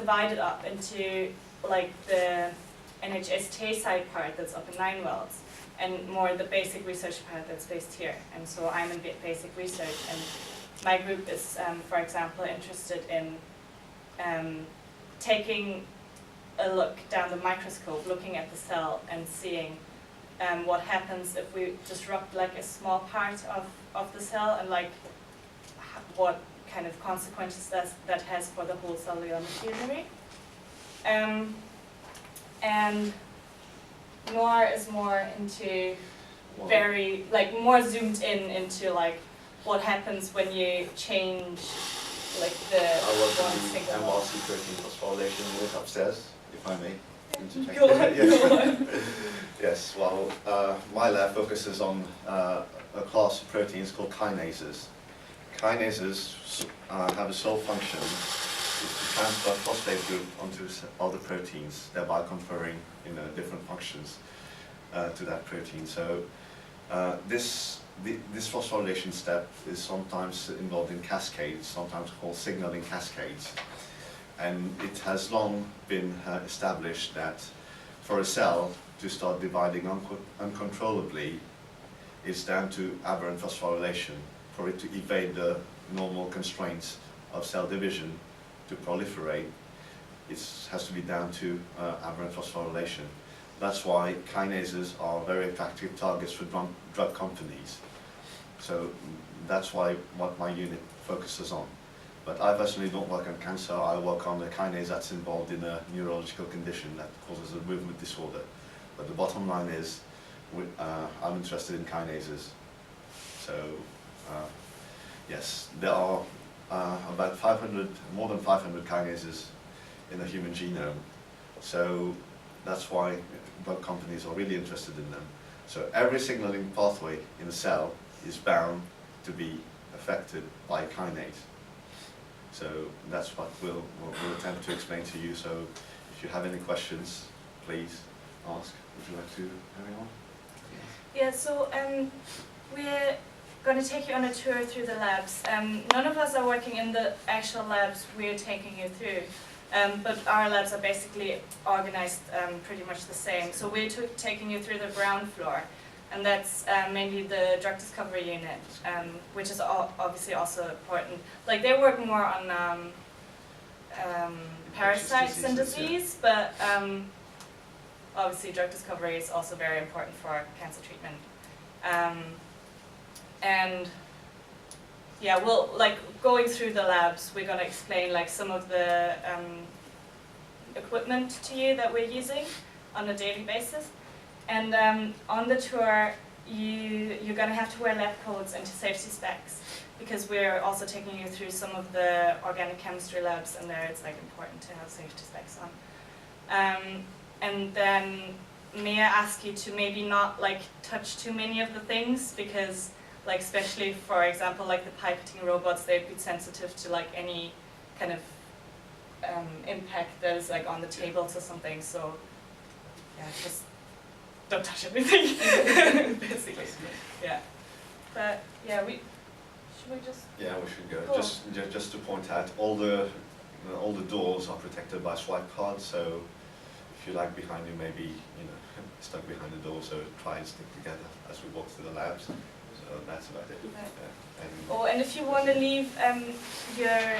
divided up into like the NHST side part that's up in Ninewells, and more the basic research part that's based here. And so I'm in basic research, and my group is, for example, interested in taking a look down the microscope, looking at the cell and seeing what happens if we disrupt like a small part of the cell, and like what kind of consequences that has for the whole cellular machinery. And Noir is more into very, like, more zoomed in into like what happens when you change like the one single MRC protein phosphorylation unit upstairs, if I may interject. Go on, Yes. go on. Yes, well, my lab focuses on a class of proteins called kinases. Kinases have a sole function is to transfer phosphate group onto other proteins, thereby conferring different functions to that protein. So this phosphorylation step is sometimes involved in cascades, sometimes called signaling cascades. And it has long been established that for a cell to start dividing uncontrollably, it's down to aberrant phosphorylation. For it to evade the normal constraints of cell division to proliferate, it has to be down to aberrant phosphorylation. That's why kinases are very attractive targets for drug companies. So that's why what my unit focuses on. But I personally don't work on cancer. I work on a kinase that's involved in a neurological condition that causes a movement disorder. But the bottom line is, I'm interested in kinases. So yes, there are about 500, more than 500 kinases in the human genome. So that's why drug companies are really interested in them. So every signaling pathway in a cell is bound to be affected by a kinase. So that's what we'll attempt to explain to you. So if you have any questions, please ask. Would you like to carry on? Yeah, so we're going to take you on a tour through the labs. None of us are working in the actual labs we're taking you through, but our labs are basically organized pretty much the same. So we're taking you through the ground floor, and that's mainly the drug discovery unit, which is obviously also important. Like, they work more on parasites and disease, but obviously drug discovery is also very important for cancer treatment. And yeah, well, like, going through the labs, we're going to explain like some of the equipment to you that we're using on a daily basis. And on the tour, you're going to have to wear lab coats and safety specs, because we're also taking you through some of the organic chemistry labs, and there it's like important to have safety specs on. And then may I ask you to maybe not like touch too many of the things, because like, especially for example, like the pipetting robots, they'd be sensitive to like any kind of impact that is like on the tables or something. So yeah, just don't touch everything, basically. Yeah, but yeah, should we just? Yeah, we should go. Just to point out, all the doors are protected by swipe cards. So if you lag behind, you may be stuck behind the door. So try and stick together as we walk through the labs. So that's about it. Yeah. And if you want to leave your